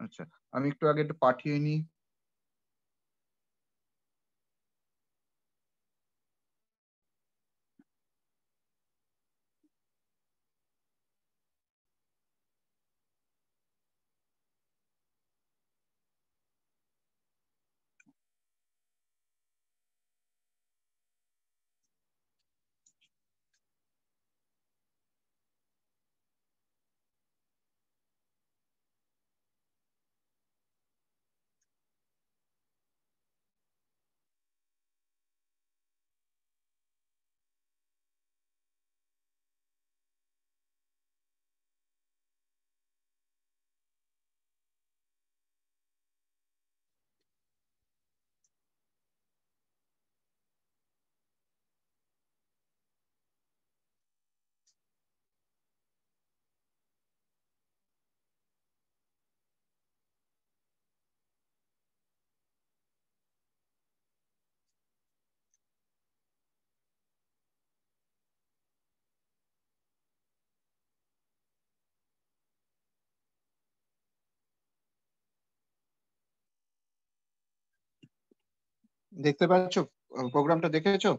আচ্ছা, আমি একটু আগে একটু পাঠিয়ে নিই। দেখতে পাচ্ছ? প্রোগ্রামটা দেখেছো?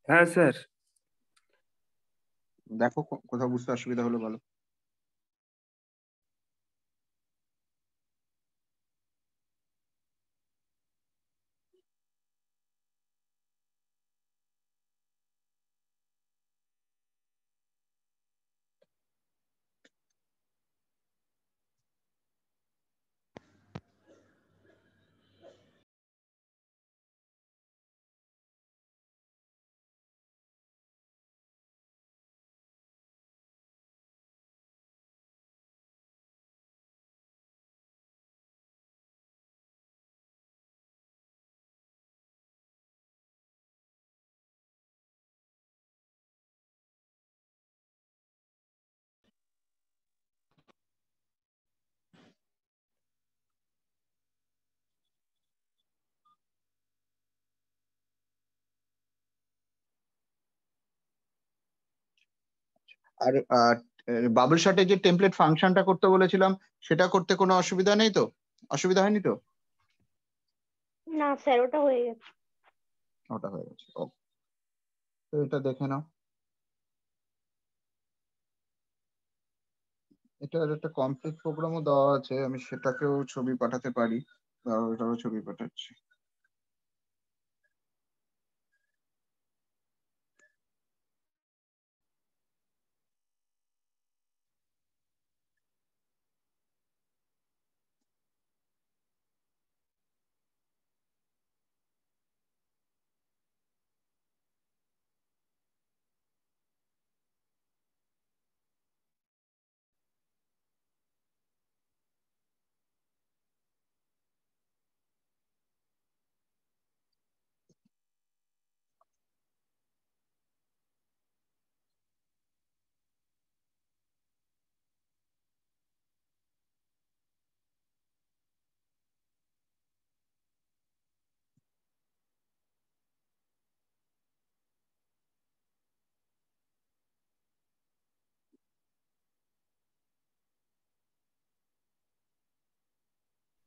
হ্যাঁ স্যার। দেখো কোথাও বুঝতে অসুবিধা হলো বলো। আর বাবল শার্টের যে টেমপ্লেট ফাংশনটা করতে বলেছিলাম, সেটা করতে কোনো অসুবিধা নেই তো? অসুবিধা হয়নি তো? না স্যার, ওটা হয়ে গেছে। ওটা হয়ে গেছে, ও। তো এটা দেখে নাও। এটার একটা কমপ্লিট প্রোগ্রামও দেওয়া আছে, আমি সেটাকেও ছবি পাঠাতে পারি। দাঁড়াও, এটারও ছবি পাঠাচ্ছি।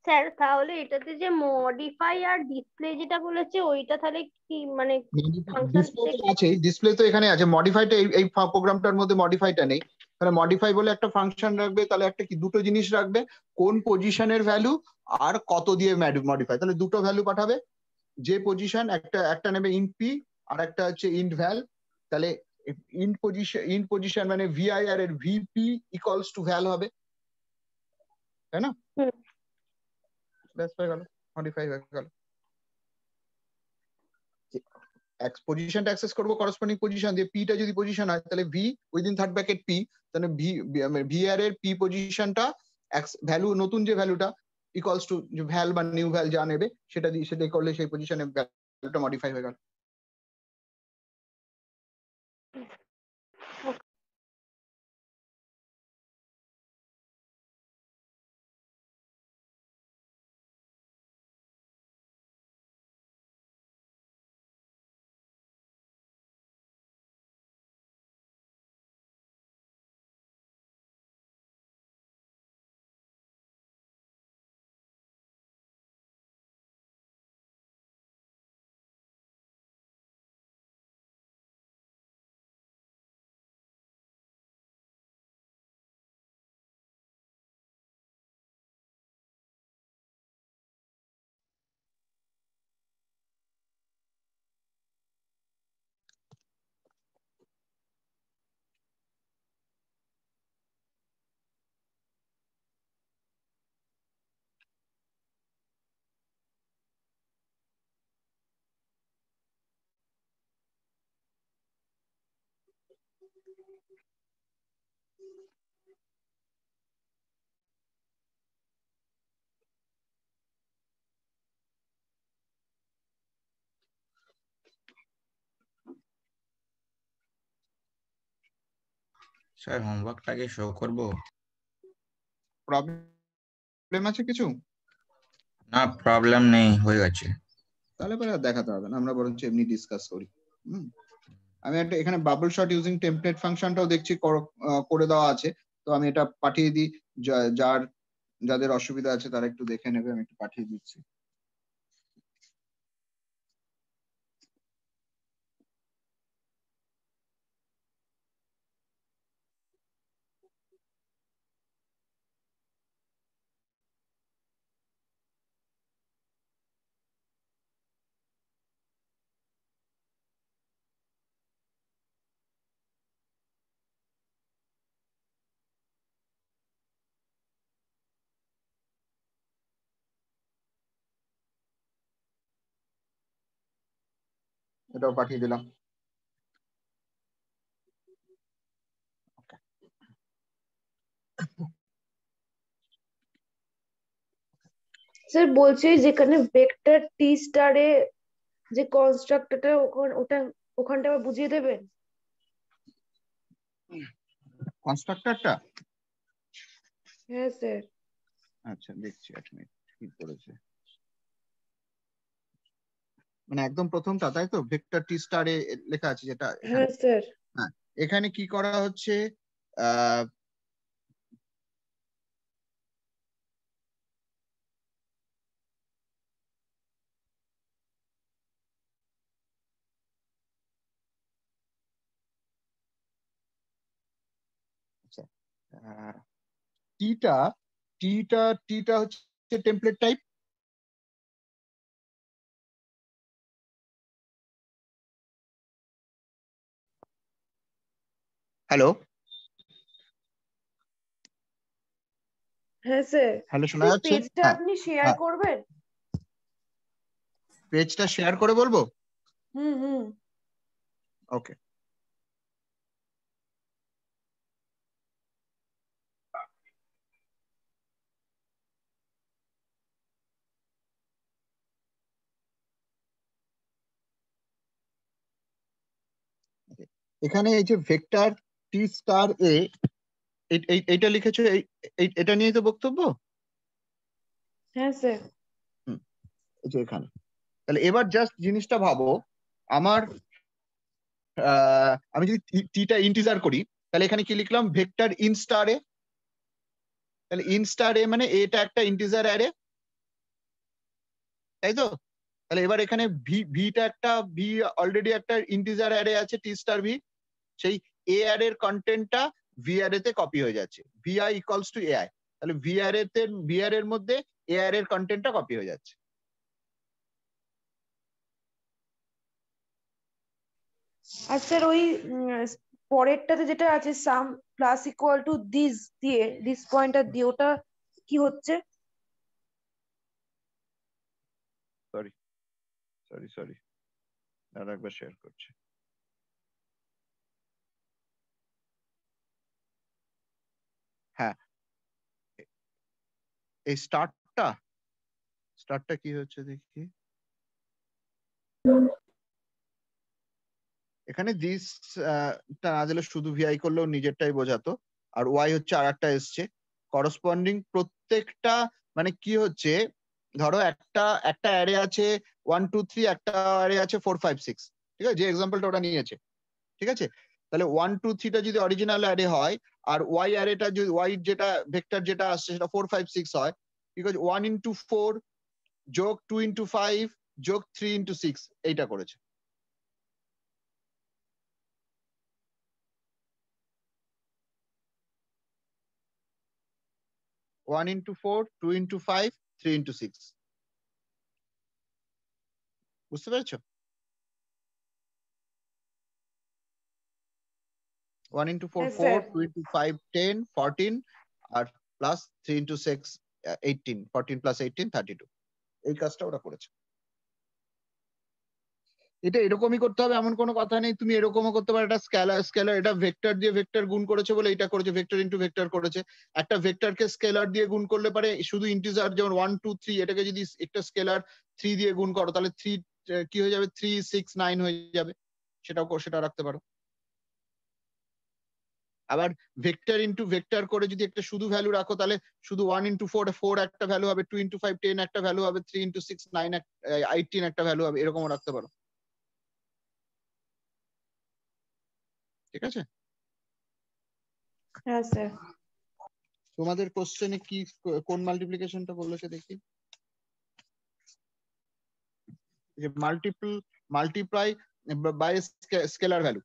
স্যার তাহলে এটাতে যে মডিফাই আর ডিসপ্লে যেটা বলেছে ওইটা তাহলে কি মানে ফাংশন? ডিসপ্লে তো আছেই, ডিসপ্লে তো এখানে আছে। মডিফাইটা এই প্রোগ্রামটার মধ্যে মডিফাইটা নেই। তাহলে মডিফাই বলে একটা ফাংশন রাখবে, তাহলে একটা কি দুটো জিনিস রাখবে, কোন পজিশনের ভ্যালু আর কত দিয়ে মডিফাই। তাহলে দুটো ভ্যালু পাঠাবে, যে পজিশন একটা একটা নেবে ইন্ট পি, আর একটা হচ্ছে ইন্ট ভ্যাল। তাহলে ইন্ট পজিশন মানে ভিআইআর এর ভিপি ইকুয়ালস টু ভ্যাল হবে, তাই না? হুম। ব্যাস হয়ে গেল, মডিফাই হয়ে গেল। পজিশনটা অ্যাক্সেস করবো করসপন্ডিং পজিশন দিয়ে, পিটা যদি পজিশন হয় তাহলে V within third bracket P, তাহলে ভি আর এর পি পজিশনটা ভ্যালু, নতুন যে ভ্যালুটা ইকুয়ালস টু ভ্যাল বা নিউ ভ্যাল যা নেবে সেটা দিয়ে, সেটা করলে সেই পজিশনে ভ্যালুটা মডিফাই হয়ে গেল। স্যার হোমওয়ার্কটাকে শো করব? প্রবলেম আছে কিছু? না, প্রবলেম নেই, হয়ে গেছে। তাহলে পরে আর দেখাতে হবে না, আমরা বরঞ্চ এমনি ডিসকাস করি। আমি একটা এখানে বাবল শট ইউজিং টেমপ্লেট ফাংশনটাও দেখছি করে দেওয়া আছে, তো আমি এটা পাঠিয়ে দিই। যাদের অসুবিধা আছে তারা একটু দেখে নেবে, আমি একটু পাঠিয়ে দিচ্ছি। এটাও পাঠিয়ে দিলাম। স্যার বলছি যেখানে ভেক্টর টি স্টারে যে কনস্ট্রাক্টরটা ওখানটা আবার বুঝিয়ে দেবেন। কনস্ট্রাক্টরটা? হ্যাঁ স্যার। আচ্ছা দেখছি, এক মিনিট কি করেছে। মানে একদম প্রথমটা তাই তো, ভেক্টর টি স্টারে লেখা আছে যেটা? হ্যাঁ স্যার। হ্যাঁ, এখানে কি করা হচ্ছে, আহ আচ্ছা, টিটা টিটা টিটা হচ্ছে টেমপ্লেট টাইপ। হ্যালো হ্যাঁ স্যার। হ্যালো, শোনা যাচ্ছে? পেজটা হ্যাঁ আপনি শেয়ার হ্যাঁ, করবেন? পেজটা শেয়ার করে বলবো। হুম। ওকে, এখানে এই যে ভেক্টর টি স্টার এ, এইটা লিখেছো, এটা নিয়ে তো বক্তব্য। হ্যাঁ স্যার। এই যে এখানে, তাহলে এবার জাস্ট জিনিসটা ভাবো, আমার আমি যদি টিটা ইন্টিজার করি, তাহলে এখানে কি লিখলাম, ভেক্টর ইন স্টার এ। তাহলে ইন স্টার এ মানে এটা একটা ইন্টিজার অ্যারে, তাই তো? তাহলে এবার এখানে ভিটা একটা অলরেডি একটা ইন্টিজার অ্যারে আছে টি স্টার ভি, সেই এ অ্যারে এর কন্টেন্টটা ভি অ্যারে তে কপি হয়ে যাচ্ছে, vi ইকুয়ালস টু ai। তাহলে ভি অ্যারে এর মধ্যে এ অ্যারে এর কন্টেন্টটা কপি হয়ে যাচ্ছে। আর স্যার ওই পরেরটাতে যেটা আছে সাম plus equal to this pointer দিয়ে, ওটা কি হচ্ছে? সরি সরি সরি, আর একবার শেয়ার করছি। হ্যাঁ, এই স্টার্টটা কি হচ্ছে দেখি। এখানে দিস টা না দিলে শুধু ভিআই করলেও নিজেরটাই বোঝাতো, আর ওয়াই হচ্ছে আর একটা এসছে করসপন্ডিং প্রত্যেকটা। মানে কি হচ্ছে, ধরো একটা অ্যারে আছে 1 2 3, একটা অ্যারে আছে 4 5 6, ঠিক আছে, যে এক্সাম্পলটা ওটা নিয়েছে, ঠিক আছে। তাহলে 1 2 3 টা যদি অরিজিনাল অ্যারে হয়, আর ওয়াই অ্যারেটা যদি ওয়াই যেটা ভেক্টর যেটা আসছে সেটা 4 5 6 হয়, বিকজ 1 ইন্টু 4 যোগ 2 ইন্টু 5 যোগ 3 ইন্টু 6 এইটা করেছে। ওয়ান ইন্টু 4, 2 ইন্টু 5, 3 ইন্টু 6, বুঝতে পেরেছো? 1 ইন্টু 4 হ্যাঁ 4, স্যার। 2 ইন্টু 5 10 14, আর প্লাস 3 ইন্টু 6 18, 14 প্লাস 18 32, এই কাজটা ওরা করেছে। এটা এরকমই করতে হবে এমন কোনো কথা নেই, তুমি এরকমও করতে পারো, এটা স্কেলার এটা ভেক্টর দিয়ে ভেক্টর গুণ করেছে বলে এটা করেছে, ভেক্টর ইন্টু ভেক্টর করেছে। একটা ভেক্টরকে স্কেলার দিয়ে গুণ করলে পারে শুধু ইন্টিজার, যেমন 1 2 3, এটাকে যদি একটা স্কেলার 3 দিয়ে গুণ করো তাহলে 3 কি হয়ে যাবে, 3 6 9 হয়ে যাবে, সেটা রাখতে পারো। আবার ভেক্টর ইন্টু ভেক্টর করে যদি একটা শুধু ভ্যালু রাখো তাহলে শুধু 1 ইন্টু 4 একটা ভ্যালু হবে, 2 ইন্টু 5 10 একটা ভ্যালু হবে, 3 ইন্টু 6 9 18 একটা ভ্যালু হবে, এরকমও রাখতে পারো। ঠিক আছে? হ্যাঁ স্যার। তোমাদের কোশ্চেনে কি কোন মাল্টিপ্লিকেশনটা বলেছে দেখি? যে multiply by scalar value,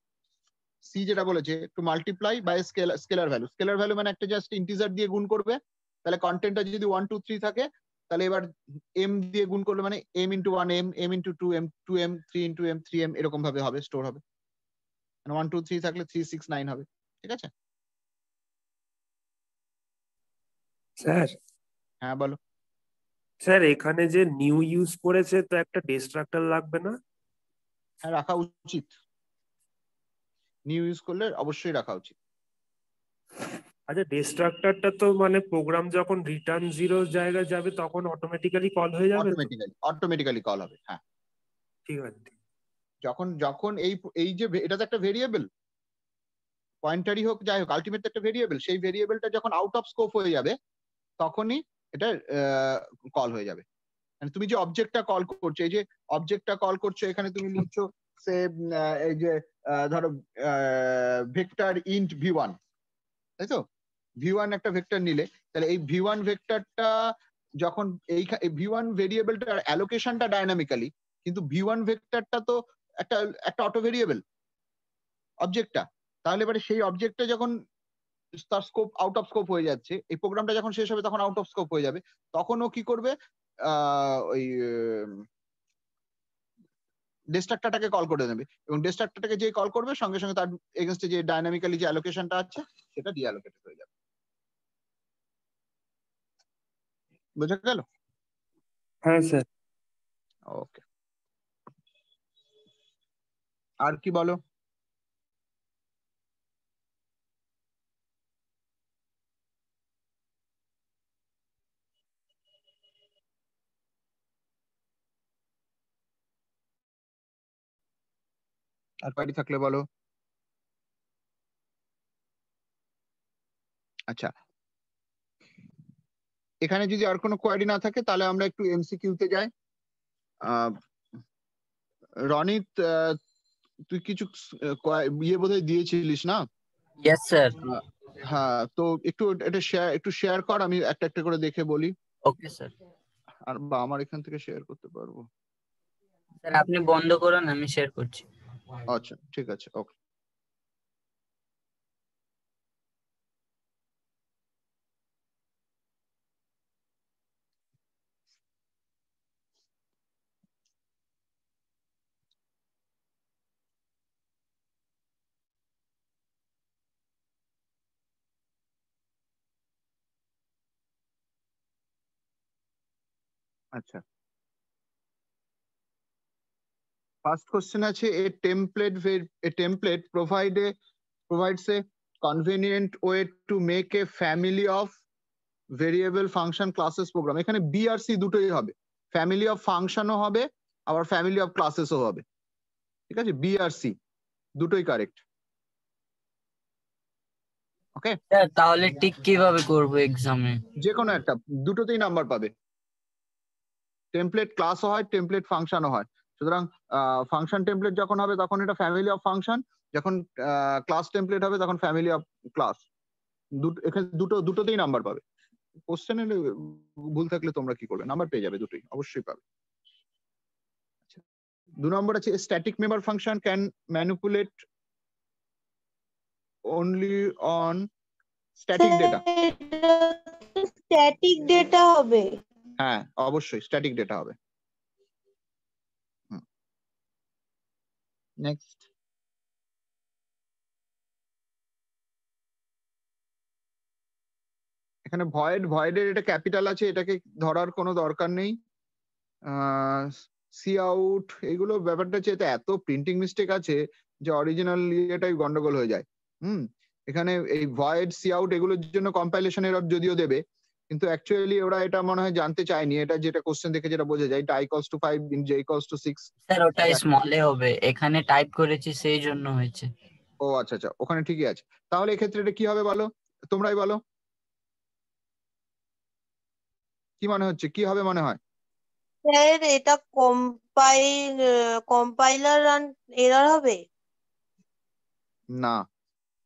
C যেটা বলেছে to multiply by scalar value. Scalar value মানে একটা জাস্ট ইন্টিজার দিয়ে গুণ করবে, তাহলে কন্টেন্টটা যদি 1 2 3 থাকে তাহলে এবার এম দিয়ে গুণ করলে মানে M into 1 M into 2 M 2 M 3 into M 3 M এরকম ভাবে হবে, স্টোর হবে। 1 2 3 থাকলে 3 6 9 হবে। ঠিক আছে? স্যার হ্যাঁ বলো। স্যার এখানে যে নিউ ইউজ করেছে তো একটা ডিস্ট্রাক্টর লাগবে না? হ্যাঁ রাখা উচিত, নিউ ইউজ করলে অবশ্যই রাখা উচিত। আচ্ছা ডিস্ট্রাক্টরটা তো মানে প্রোগ্রাম যখন রিটার্ন 0 জায়গায় যাবে তখন অটোমেটিক্যালি কল হয়ে যাবে তো? অটোমেটিক্যালি কল হবে। হ্যাঁ ঠিক আছে। যখন যখন এই যে এটা তো একটা ভেরিয়েবল, পয়েন্টারই হোক যাই হোক আলটিমেট একটা ভেরিয়েবল, সেই ভেরিয়েবলটা যখন আউট অফ স্কোপ হয়ে যাবে তখনই এটা কল হয়ে যাবে। মানে তুমি যে অবজেক্টটা কল করছো, এই যে অবজেক্টটা কল করছো এখানে তুমি লিখছো সে এই যে ধরো ভেক্টর ইন্ট v1, তাই তো? v1 একটা ভেক্টর নিলে, তাহলে এই v1 ভেক্টরটা যখন এই v1 ভেরিয়েবলটার অ্যালোকেশনটা ডাইনামিক্যালি, কিন্তু v1 ভেক্টরটা তো একটা একটা অটো ভেরিয়েবল অবজেক্টটা, তাহলে এবারে সেই অবজেক্টটা যখন তার স্কোপ আউট অফ স্কোপ হয়ে যাচ্ছে, এই প্রোগ্রামটা যখন শেষ হবে তখন আউট অফ স্কোপ হয়ে যাবে, তখন ও কি করবে, ওই ডিস্ট্রাক্টরটাকে কল করে দেবে, এবং ডিস্ট্রাক্টরটাকে যে কল করবে সঙ্গে সঙ্গে তার এগেইনস্টে যে ডাইনামিক্যালি যে অ্যালোকেশনটা আছে সেটা ডিঅ্যালোকেটেড হয়ে যাবে। বুঝা গেল? হ্যাঁ স্যার। ওকে, আর কি বলো? আর কোয়ারি থাকলে বলো। আচ্ছা, এখানে যদি আর কোনো কোয়ারি না থাকে তাহলে আমরা একটু এমসিকিউতে যাই। রনিত, তুই কিছু ইয়ে বোধহয় দিয়েছিলিস না? Yes sir. হ্যাঁ, তো এটা শেয়ার কর, আমি একটা একটা করে দেখে বলি। Okay sir. আর বা আমার এখান থেকে শেয়ার করতে পারবো? স্যার আপনি বন্ধ করুন, আমি শেয়ার করছি। আচ্ছা ঠিক আছে, ওকে। আচ্ছা, ফার্স্ট কোশ্চেন আছে a template provides a convenient way to make a family of variable function classes program। এখানে বি আর সি দুটোই হবে, ফ্যামিলি অফ ফাংশনও হবে আবার ফ্যামিলি অফ ক্লাসেসও হবে। ঠিক আছে, বি আর সি দুটোই কারেক্ট। ওকে, স্যার তাহলে ঠিক কিভাবে করব এক্সামে? যে কোনো একটা, দুটোতেই নাম্বার পাবে। টেমপ্লেট ক্লাসও হয়, টেমপ্লেট ফাংশনও হয়। সুতরাং ফাংশন টেমপ্লেট যখন হবে তখন এটা ফ্যামিলি অফ ফাংশন, যখন ক্লাস টেমপ্লেট হবে তখন ফ্যামিলি অফ ক্লাস। এখানে দুটোতেই নাম্বার পাবে। কোশ্চেনে ভুল থাকলে তোমরা কি করবে, নাম্বার পেয়ে যাবে, দুটোই অবশ্যই পাবে। 2 নম্বর আছে static member function can manipulate only on static data. Static data হবে। হ্যাঁ অবশ্যই স্ট্যাটিক ডেটা হবে। নেক্সট, এখানে ভয়েডের এটা ক্যাপিটাল আছে, এটাকে ধরার কোনো দরকার নেই। সি আউট, এগুলো ব্যাপারটা হচ্ছে এতে এত প্রিন্টিং মিস্টেক আছে যে অরিজিনাল ইয়েটাই গন্ডগোল হয়ে যায়। এখানে এই ভয়েড সি আউট এগুলোর জন্য কম্পাইলেশন এরর যদিও দেবে, কিন্তু অ্যাকচুয়ালি ওরা এটা মনে হয় জানতে চায়নি। এটা যেটা কোশ্চেন দেখে যেটা বোঝা যায়, i equals to 5 in j equals to 6। Sir ওটা স্মলে হবে, এখানে টাইপ করেছি সেই জন্য হয়েছে। ও আচ্ছা আচ্ছা, ওখানে ঠিকই আছে। তাহলে এক্ষেত্রে এটা কি হবে বলো, তোমরাই বলো কি মনে হচ্ছে, কি হবে মনে হয়? স্যার এটা কম্পাইলার রান এরর হবে? না,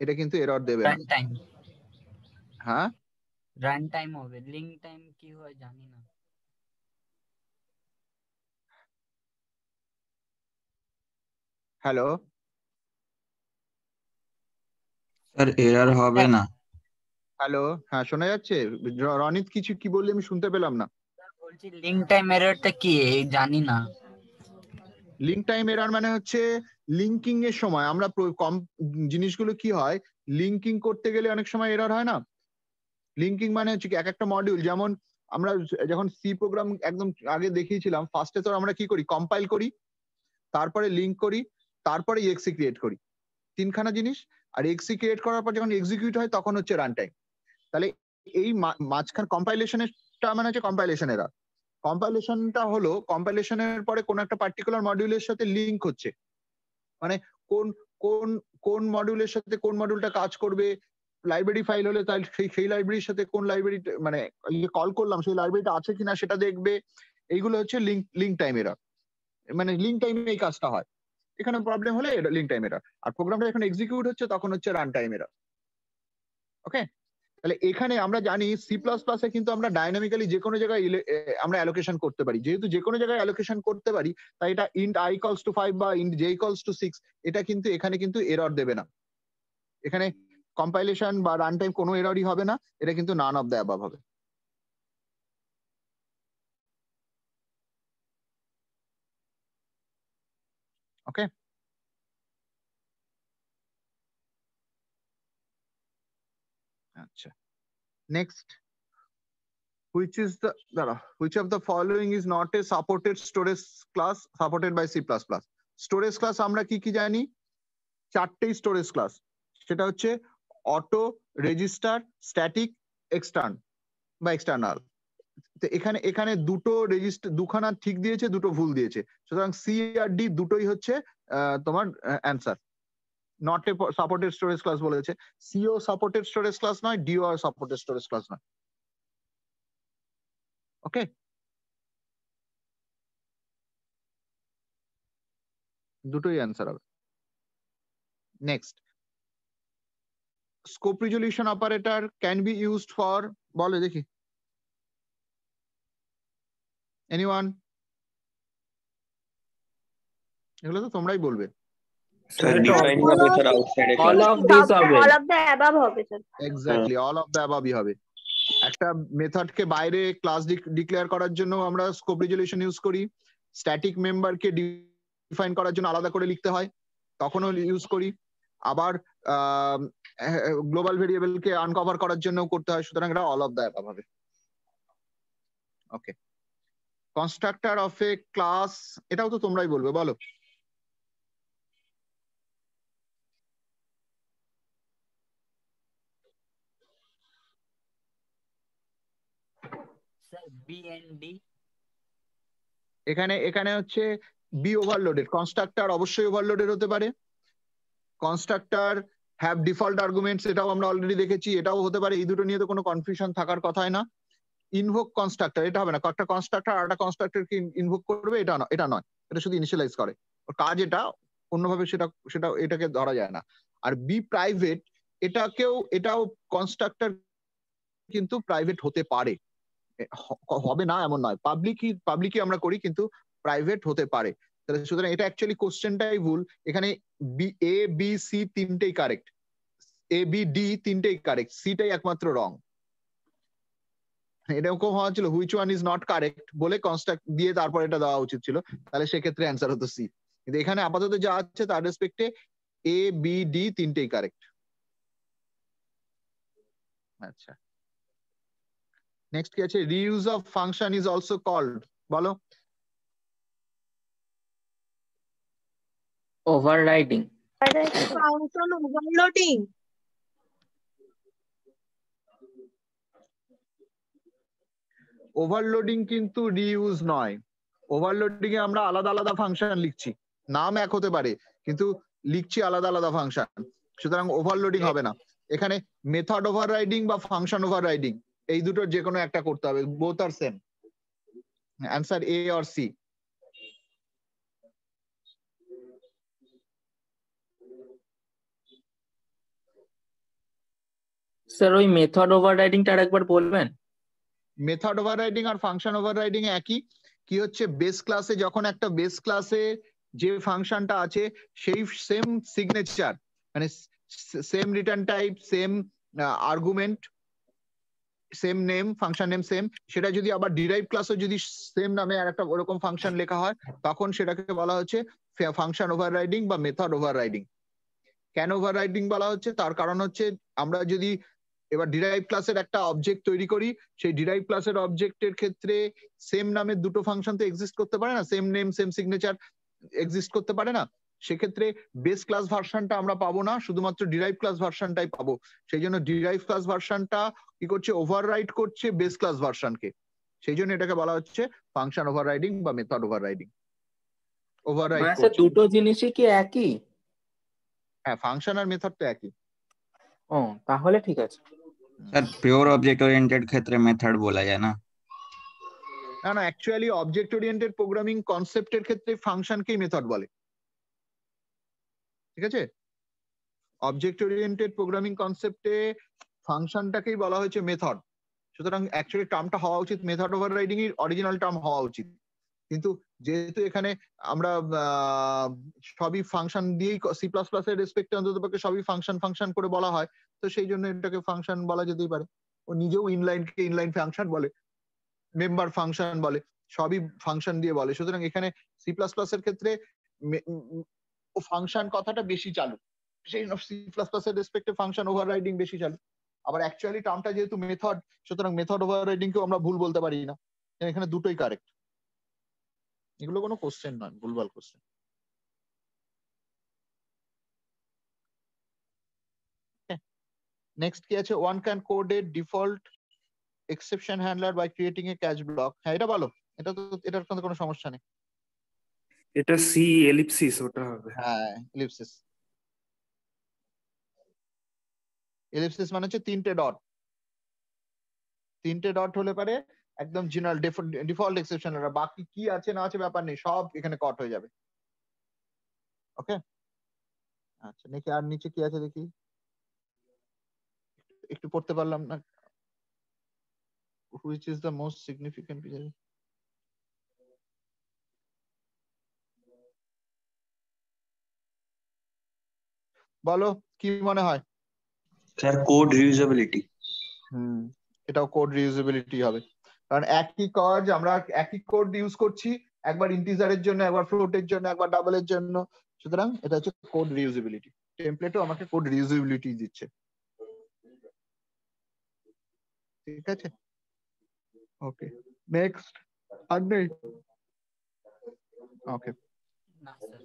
এটা কিন্তু এরর দেবে না। রান টাইম, হ্যাঁ রান টাইম হবে, লিঙ্ক টাইম কি হয় জানি না। হ্যালো স্যার এরর হবে না। হ্যালো, হ্যাঁ শোনা যাচ্ছে? রনিত কিছু কি বললি আমি শুনতে পেলাম না। বলছি লিঙ্ক টাইম এররটা কি জানি না। লিঙ্ক টাইম এরর মানে হচ্ছে লিঙ্কিং এর সময় আমরা কম জিনিসগুলো কি হয়, লিঙ্কিং করতে গেলে অনেক সময় এরর হয় না। লিঙ্কিং মানে হচ্ছে কি, এক একটা মডিউল, যেমন আমরা যখন সি প্রোগ্রাম একদম আগে দেখিয়েছিলাম, ফার্স্টে তো আমরা কি করি, কম্পাইল করি, তারপরে লিঙ্ক করি, তারপরে এক্সি ক্রিয়েট করি, তিনখানা জিনিস। আর এক্সি ক্রিয়েট করার পর যখন এক্সিকিউট হয় তখন হচ্ছে রান টাইম। তাহলে এই মাঝখান কম্পাইলেশনেরটা মানে হচ্ছে কম্পাইলেশন এরর। কম্পাইলেশনটা হলো কম্পাইলেশনের পরে কোন একটা পার্টিকুলার মডিউলের সাথে লিঙ্ক হচ্ছে, মানে কোন কোন কোন মডিউলের সাথে কোন মডিউলটা কাজ করবে। লাইব্রেরি ফাইল হলে তাই সেই লাইব্রেরির সাথে কোন লাইব্রেরি মানে কল করলাম সেই লাইব্রেরিটা আছে কিনা সেটা দেখবে। এইগুলো হচ্ছে লিঙ্ক টাইম এরর, মানে লিঙ্ক টাইমে এই কাজটা হয়। এখানে প্রবলেম হলে লিঙ্ক টাইম এরর। আর প্রোগ্রামটা যখন এক্সিকিউট হচ্ছে তখন হচ্ছে রান টাইম এরর। ওকে, তাহলে এখানে আমরা জানি সি প্লাস প্লাসে কিন্তু আমরা ডাইনামিক্যালি যে কোনো জায়গায় আমরা অ্যালোকেশন করতে পারি। যেহেতু যে কোনো জায়গায় অ্যালোকেশন করতে পারি, তাই এটা ইন্ট i equals to 5 বা ইন্ট j equals to 6 এটা কিন্তু এখানে কিন্তু এরর দেবে না। এখানে কম্পাইলেশন বা রান টাইম কোনো এররই হবে না, এটা কিন্তু নান অফ দ্য অ্যাবাভ হবে। ওকে, আচ্ছা next, which of the following is not a supported storage class supported by C++? Storage class আমরা কি কি জানি, চারটেই স্টোরেজ ক্লাস, সেটা হচ্ছে অটো, রেজিস্টার, স্ট্যাটিক, এক্সটার্ন বা এক্সটার্নাল। এখানে এখানে দুটো রেজিস্টার, দুখানা ঠিক দিয়েছে, দুটো ভুল দিয়েছে, সুতরাং সি আর ডি দুটোই হচ্ছে তোমার answer. Not a supported storage class বলেছে, সিও সাপোর্টেড স্টোরেজ ক্লাস নয়, ডিও আর সাপোর্টেড স্টোরেজ ক্লাস নয়। ওকে, দুটোই অ্যান্সার হবে। Next, scope resolution operator can be used for, বলো দেখি এনিওয়ান? এগুলো তো তোমরাই বলবে। অল অফ দ্য অ্যাবাভ হবে sir. Exactly, all of the অ্যাবাভই হবে। একটা মেথডকে বাইরে ক্লাস ডিক্লেয়ার করার জন্য আমরা স্কোপ রিজলিউশন ইউজ করি, স্ট্যাটিক মেম্বারকে ডিফাইন করার জন্য আলাদা করে লিখতে হয় তখনও ইউজ করি, আবার গ্লোবাল ভেরিয়েবলকে আনকভার করার জন্য করতে হয়, সুতরাং এটা অল অফ দ্য অ্যাবাভ হবে। ওকে, কনস্ট্রাক্টর অফ এ ক্লাস, এটাও তো তোমরাই বলবে, বলো। স্যার বিএনডি, এখানে এখানে হচ্ছে বি ওভারলোডেড, কনস্ট্রাক্টর অবশ্যই ওভারলোডেড হতে পারে। কনস্ট্রাক্টর হ্যাভ ডিফল্ট আর্গুমেন্টস, এটাও আমরা অলরেডি দেখেছি, এটাও হতে পারে। এই দুটো নিয়ে তো কোনো কনফিউশন থাকার কথাই না। ইনভোক কনস্ট্রাক্টর, এটা হবে না, একটা কনস্ট্রাক্টর আর একটা কনস্ট্রাক্টরকে ইনভোক করবে, এটা নয়, এটা শুধু ইনিশিয়ালাইজ করে, ওর কাজ এটা, অন্যভাবে সেটা সেটা এটাকে ধরা যায় না। আর বি প্রাইভেট, এটাও কনস্ট্রাক্টর কিন্তু প্রাইভেট হতে পারে, হবে না এমন নয়। পাবলিকই আমরা করি, কিন্তু প্রাইভেট হতে পারে। তাহলে সুতরাং এটা অ্যাকচুয়ালি কোশ্চেনটাই ভুল। এখানে এ বি সি তিনটেই কারেক্ট, এ বি ডি তিনটেই কারেক্ট, সিটাই একমাত্র রং। এরকম হওয়া ছিল which one is not correct বলে কনস্ট্রাক্ট দিয়ে তারপর এটা দেওয়া উচিত ছিল, তাহলে সেক্ষেত্রে অ্যান্সার হতো সি। কিন্তু এখানে আপাতত যা আছে তার রেসপেক্টে এ বি ডি তিনটেই কারেক্ট। আচ্ছা, নেক্সট কি আছে, reuse of function is also called, বলো। ওভাররাইডিং। Function overloading. ওভারলোডিং কিন্তু রিইউজ নয়। ওভারলোডিং এ আমরা আলাদা আলাদা ফাংশন লিখছি, নাম এক হতে পারে কিন্তু লিখছি আলাদা আলাদা ফাংশন, সুতরাং ওভারলোডিং হবে না। এখানে মেথড ওভাররাইডিং বা ফাংশন ওভাররাইডিং এই দুটোর যে কোনো একটা করতে হবে, both are same. Answer A or C. Sir ওই মেথড ওভাররাইডিংটা আরেকবার বলবেন? মেথড ওভাররাইডিং আর ফাংশন ওভাররাইডিং একই। কি হচ্ছে, বেস ক্লাসে যখন একটা বেস ক্লাসে যে ফাংশনটা আছে সেই সেম সিগনেচার, মানে same return type, same argument, same name, function name same, সেটা যদি আবার ডিরাইভ ক্লাসে যদি সেম নামে আর একটা ওরকম ফাংশন লেখা হয় তখন সেটাকে বলা হচ্ছে ফাংশন ওভাররাইডিং বা মেথড ওভাররাইডিং। কেন ওভাররাইডিং বলা হচ্ছে, তার কারণ হচ্ছে আমরা যদি এবার ডিরাইভ ক্লাসের একটা অবজেক্ট তৈরি করি, সেই ডিরাইভ ক্লাসের অবজেক্টের ক্ষেত্রে সেম নামের দুটো ফাংশন তো এক্সিস্ট করতে পারে না, same name same signature exist করতে পারে না। সেক্ষেত্রে বেস ক্লাস ভার্সনটা আমরা পাবো না, শুধুমাত্র ডিরাইভ ক্লাস ভার্সনটাই পাবো। সেই জন্য ডিরাইভ ক্লাস ভার্সনটা কি করছে, ওভাররাইড করছে বেস ক্লাস ভার্সনকে। সেই জন্য এটাকে বলা হচ্ছে ফাংশন ওভাররাইডিং বা মেথড ওভাররাইডিং। ওভাররাইড মানে স্যার করছে। দুটো জিনিসই কি একই? হ্যাঁ, ফাংশন আর মেথড তো একই। ও তাহলে ঠিক আছে। স্যার পিওর অবজেক্ট ওরিয়েন্টেড ক্ষেত্রে মেথড বলা যায় না? না না, অ্যাকচুয়ালি অবজেক্ট ওরিয়েন্টেড প্রোগ্রামিং কনসেপ্টের ক্ষেত্রে ফাংশনকেই মেথড বলে, ঠিক আছে? অবজেক্ট ওরিয়েন্টেড প্রোগ্রামিং কনসেপ্টে ফাংশনটাকেই বলা হয়েছে মেথড, সুতরাং অ্যাকচুয়ালি টার্মটা হওয়া উচিত মেথড ওভাররাইডিং এর অরিজিনাল টার্ম হওয়া উচিত। কিন্তু যেহেতু এখানে আমরা সবই ফাংশন দিয়েই, সি প্লাস প্লাস এর রেসপেক্টে অন্তত পক্ষে সবই ফাংশন ফাংশন করে বলা হয়, তো সেই জন্য এটাকে ফাংশন বলা যেতেই পারে। ও নিজেও ইনলাইনকে ইনলাইন ফাংশন বলে, মেম্বার ফাংশন বলে, সবই ফাংশন দিয়ে বলে। সুতরাং এখানে সি প্লাস প্লাস এর ক্ষেত্রে ও ফাংশন কথাটা বেশি চালু, সেই সি প্লাস প্লাস এর রেসপেক্টে ফাংশন ওভাররাইডিং বেশি চালু। আবার অ্যাকচুয়ালি টার্মটা যেহেতু মেথড, সুতরাং মেথড ওভাররাইডিং কেও আমরা ভুল বলতে পারি না, এখানে দুটোই কারেক্ট। এগুলো কোনো কোশ্চেন নয়, ভুলভাল কোশ্চেন। নেক্সট কি আছে, one can code a default exception handler by creating a catch block. হ্যাঁ, এটা বলো, এটা তো, এটার কোনো সমস্যা নেই। এটা সি এলিপসিস ওটা হবে। হ্যাঁ, এলিপসিস। এলিপসিস মানে হচ্ছে তিনটে ডট, তিনটে ডট হলে পারে একদম জেনারেল ডিফল্ট এক্সেপশন, বাকি কি আছে না আছে ব্যাপার নেই, সব এখানে কট হয়ে যাবে। ওকে, আচ্ছা নাকি আর নিচে কি আছে দেখি, একটু পড়তে পারলাম না। Which is the most significant feature? বলো কি মনে হয়? Sir code reusability. এটাও কোড রিউজেবিলিটি হবে, কারণ একই কাজ আমরা একই কোড ইউজ করছি, একবার ইন্টিজারের জন্য, একবার ফ্লোটের জন্য, একবার ডাবলের জন্য, সুতরাং এটা হচ্ছে কোড রিউজেবিলিটি। টেমপ্লেটও আমাকে কোড রিউজেবিলিটি দিচ্ছে, ঠিক আছে? ওকে, নেক্সট। আর নেই? ওকে, না স্যার।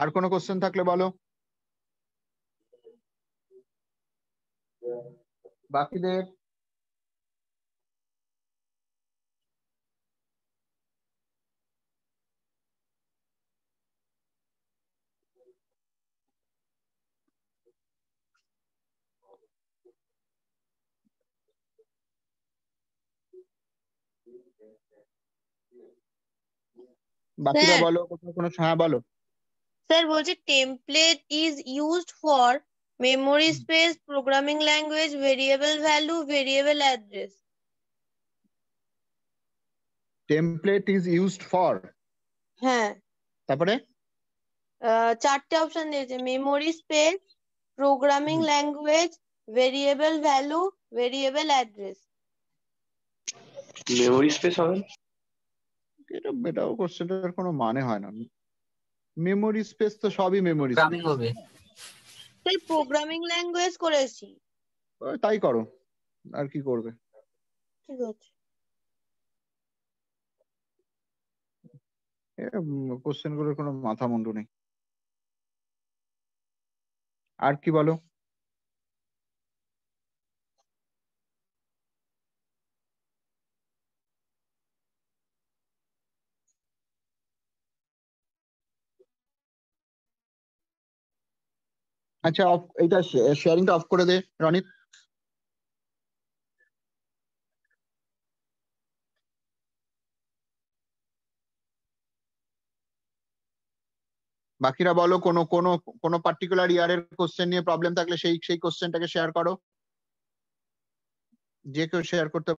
আর কোনো কোশ্চেন থাকলে বলো। বাকিদের বাকিরা স্যার, বলো, কোনো, হ্যাঁ বলো। স্যার বলছি template is used for memory space, programming language, variable value, variable address. Template is used for, হ্যাঁ, তারপরে চারটে অপশন দিয়েছে, memory space, programming language, variable value, variable address. Memory space হবে না? এটাও কোশ্চেনটার কোনো মানে হয় না। মেমোরি স্পেস তো সবই মেমোরি প্রোগ্রামিং স্পেস। হবে। স্যার প্রোগ্রামিং ল্যাঙ্গুয়েজ করেছি। তাই করো, আর কি করবে। ঠিক আছে। কোশ্চেন গুলোর কোনো মাথা মুন্ডু নেই। আর কি বলো? আচ্ছা, এটা শেয়ারিংটা অফ করে দে রনিত। বাকিরা বলো, কোনো কোনো কোনো পার্টিকুলার ইয়ারের কোশ্চেন নিয়ে প্রবলেম থাকলে সেই কোশ্চেনটাকে শেয়ার করো, যে কেউ শেয়ার করতে